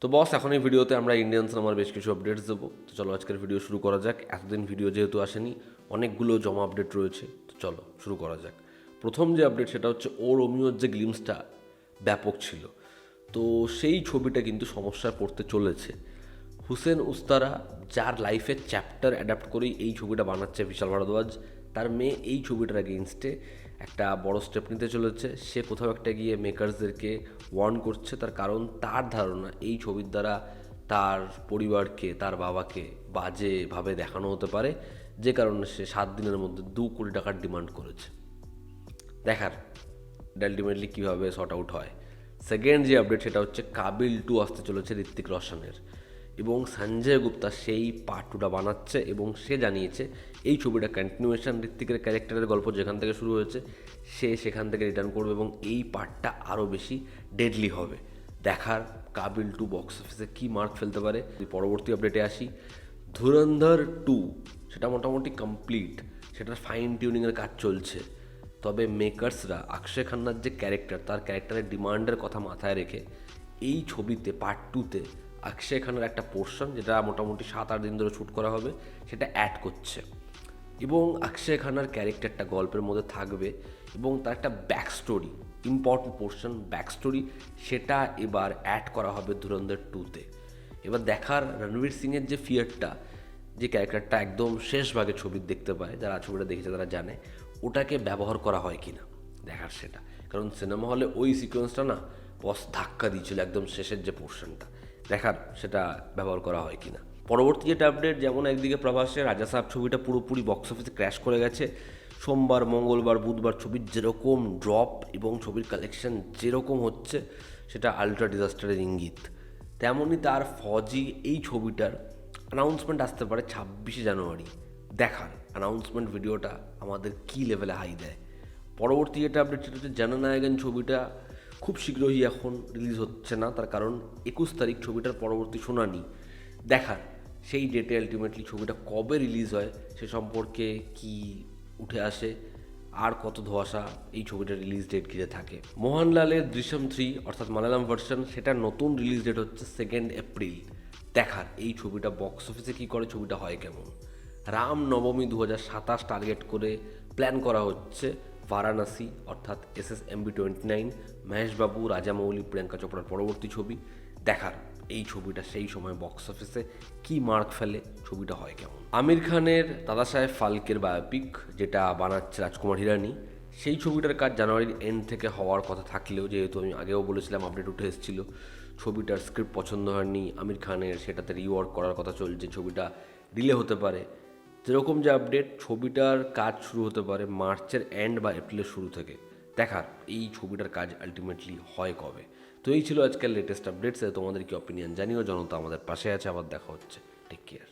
তো বস, এখন এই ভিডিওতে আমরা ইন্ডিয়ান সিনেমার বেশ কিছু আপডেটস দেবো। তো চলো আজকের ভিডিও শুরু করা যাক। এতদিন ভিডিও যেহেতু আসেনি, অনেকগুলো জমা আপডেট রয়েছে, তো চলো শুরু করা যাক। প্রথম যে আপডেট সেটা হচ্ছে ও রোমিওর যে গ্লিমসটা ব্যাপক ছিল, তো সেই ছবিটা কিন্তু সমস্যায় পড়তে চলেছে। হুসেন উস্তারা, যার লাইফের চ্যাপ্টার অ্যাডাপ্ট করেই এই ছবিটা বানাচ্ছে বিশাল ভারদ্বাজ, তার মেয়ে এই ছবিটার এগেইনস্টে একটা বড় স্টেপ নিতে চলেছে। সে কোথাও একটা গিয়ে মেকার্সদেরকে ওয়ার্ন করছে, তার কারণ তার ধারণা এই ছবির দ্বারা তার পরিবারকে, তার বাবাকে বাজেভাবে দেখানো হতে পারে, যে কারণে সে 7 দিনের মধ্যে 2 কোটি টাকার ডিমান্ড করেছে। দেখার আলটিমেটলি কীভাবে শর্ট আউট হয়। সেকেন্ড যে আপডেট সেটা হচ্ছে কাবিল 2 আসতে চলেছে ঋত্বিক রোশনের, এবং সঞ্জয় গুপ্তা সেই পার্ট 2টা বানাচ্ছে এবং সে জানিয়েছে এই ছবিটা কন্টিনিউয়েশন, ঋত্বিকের ক্যারেক্টারের গল্প যেখান থেকে শুরু হয়েছে সে সেখান থেকে রিটার্ন করবে এবং এই পার্টটা আরও বেশি ডেডলি হবে। দেখার কাবিল 2 বক্স অফিসে কী মার্ক ফেলতে পারে। পরবর্তী আপডেটে আসি, ধুরন্ধর 2 সেটা মোটামুটি কমপ্লিট, সেটার ফাইন টিউনিংয়ের কাজ চলছে। তবে মেকার্সরা অক্ষয় খান্নার যে ক্যারেক্টার, তার ক্যারেক্টারের ডিমান্ডের কথা মাথায় রেখে এই ছবিতে পার্ট 2তে অক্ষয় খান্নার একটা পোর্শন, যেটা মোটামুটি 7-8 দিন ধরে শ্যুট করা হবে, সেটা অ্যাড করছে। এবং অক্ষয় খান্নার ক্যারেক্টারটা গল্পের মধ্যে থাকবে এবং তার একটা back story, important portion back story, সেটা এবার অ্যাড করা হবে ধুরন্ধর 2তে। এবার দেখার রণবীর সিংয়ের যে ফিয়ারটা, যে ক্যারেক্টারটা একদম শেষ ভাগে ছবির দেখতে পায়, যারা ছবিটা দেখেছে তারা জানে, ওটাকে ব্যবহার করা হয় কি না দেখার সেটা। কারণ সিনেমা হলে ওই সিকোয়েন্সটা না বস ধাক্কা দিয়েছিল একদম শেষের যে পোর্শনটা, দেখার সেটা ব্যবহার করা হয় কি না। পরবর্তী যেটা আপডেট, যেমন একদিকে প্রভাসের রাজা সাহেব ছবিটা পুরোপুরি বক্স অফিসে ক্র্যাশ করে গেছে। সোমবার, মঙ্গলবার, বুধবার ছবির যেরকম ড্রপ এবং ছবির কালেকশন যেরকম হচ্ছে, সেটা আলট্রা ডিজাস্টারের ইঙ্গিত। তেমনই তার ফজি এই ছবিটার অ্যানাউন্সমেন্ট আসতে পারে 26শে জানুয়ারি। দেখার অ্যানাউন্সমেন্ট ভিডিওটা আমাদের কী লেভেলে হাই দেয়। পরবর্তী যেটা আপডেট সেটা হচ্ছে জননায়কন ছবিটা খুব শীঘ্রই এখন রিলিজ হচ্ছে না, তার কারণ 21 তারিখ ছবিটার পরবর্তী শুনানি। দেখার সেই ডেটে আলটিমেটলি ছবিটা কবে রিলিজ হয় সে সম্পর্কে কি উঠে আসে, আর কত ধোঁয়াশা এই ছবিটার রিলিজ ডেট ঘিরে থাকে। মোহনলালের দৃশ্যম 3 অর্থাৎ মালায়ালাম ভার্সন, সেটার নতুন রিলিজ ডেট হচ্ছে 2 এপ্রিল। দেখার এই ছবিটা বক্স অফিসে কী করে, ছবিটা হয় কেমন। রামনবমী 2027 টার্গেট করে প্ল্যান করা হচ্ছে বারাণসী অর্থাৎ SSMB29, মহেশবাবু, রাজামৌলি, প্রিয়াঙ্কা চোপড়ার পরবর্তী ছবি। দেখার এই ছবিটা সেই সময় বক্স অফিসে কী মার্ক ফেলে, ছবিটা হয় কেমন। আমির খানের দাদা সাহেব ফালকের বায়োপিক, যেটা বানাচ্ছে রাজকুমার হিরানি, সেই ছবিটার কাজ জানুয়ারির এন্ড থেকে হওয়ার কথা থাকলেও, যেহেতু আমি আগেও বলেছিলাম আপডেট উঠে এসেছিল, ছবিটার স্ক্রিপ্ট পছন্দ হয়নি আমির খানের, সেটাতে রিওয়ার্ক করার কথা চলছে, ছবিটা ডিলে হতে পারে। যেরকম যে আপডেট, ছবিটার কাজ শুরু হতে পারে মার্চের এন্ড বা এপ্রিলের শুরু থেকে। দেখার এই ছবিটার কাজ আলটিমেটলি হয় কবে। তো এই ছিল আজকের লেটেস্ট আপডেটস। তোমাদের কি অপিনিয়ন জানিও। জনতা আমাদের পাশে আছে। আবার দেখা হচ্ছে। Take care.